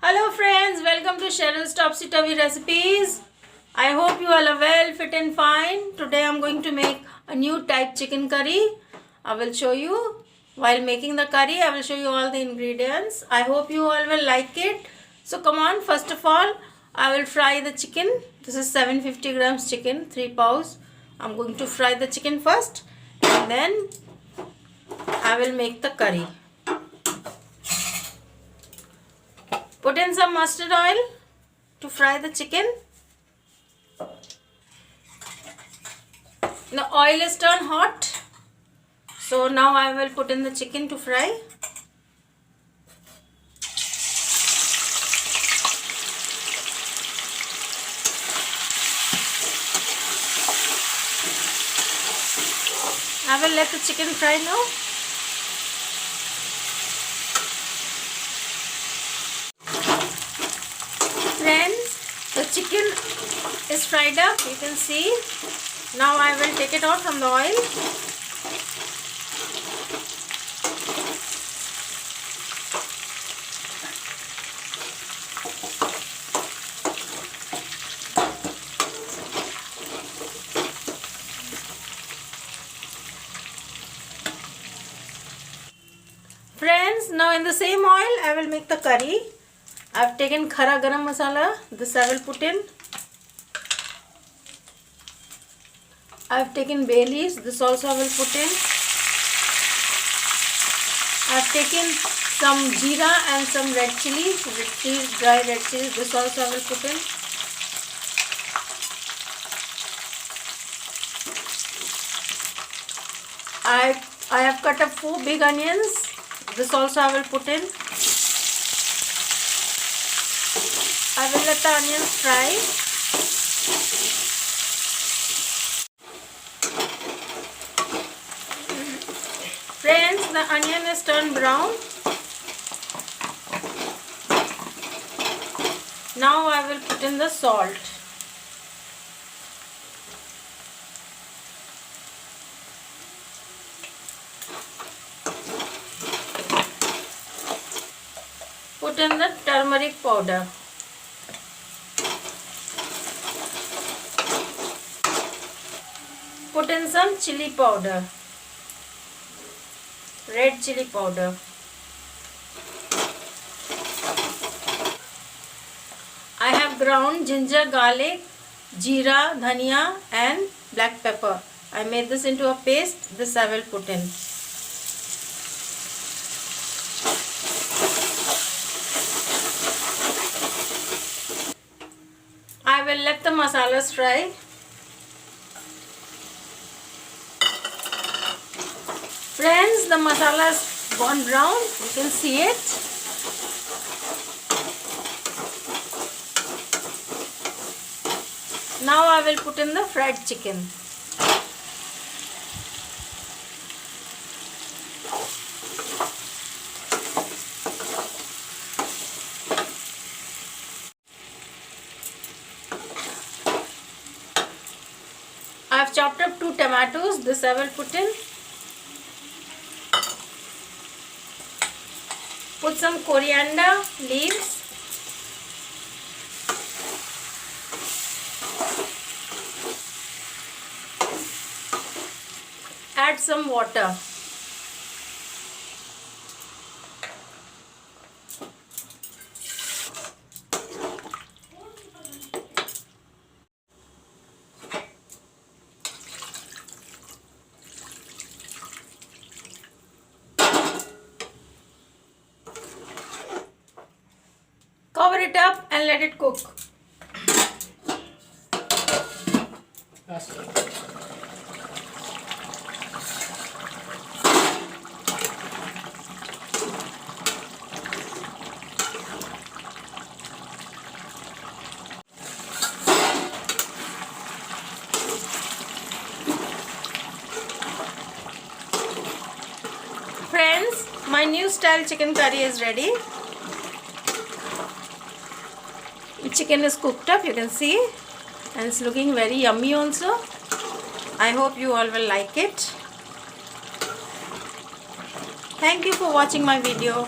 Hello friends, welcome to Cheryl's Topsy Turvy Recipes. I hope you all are well, fit and fine. Today I am going to make a new type chicken curry. I will show you. While making the curry, I will show you all the ingredients. I hope you all will like it. So come on, first of all, I will fry the chicken. This is 750 grams chicken, 3 paws. I am going to fry the chicken first and then I will make the curry. Put in some mustard oil to fry the chicken. The oil is turned hot. So now I will put in the chicken to fry. I will let the chicken fry now. Friends, the chicken is fried up, you can see. Now I will take it out from the oil. Friends, now in the same oil I will make the curry. I have taken khara garam masala. This I will put in. I have taken bay leaves. This also I will put in. I have taken some jeera and some red chilies, dry red chilies. This also I will put in. I have cut up 4 big onions. This also I will put in. I will let the onions fry. Friends, the onion is turned brown. Now I will put in the salt. Put in the turmeric powder. Put in some chili powder, red chili powder. I have ground ginger, garlic, jeera, dhania and black pepper. I made this into a paste. This I will put in. I will let the masalas fry. Friends, the masala has gone brown. You can see it. Now I will put in the fried chicken. I have chopped up 2 tomatoes. This I will put in. Put some coriander leaves. Add some water. Cover it up and let it cook. Friends, my new style chicken curry is ready. Chicken is cooked up, you can see, and it's looking very yummy also. I hope you all will like it. Thank you for watching my video.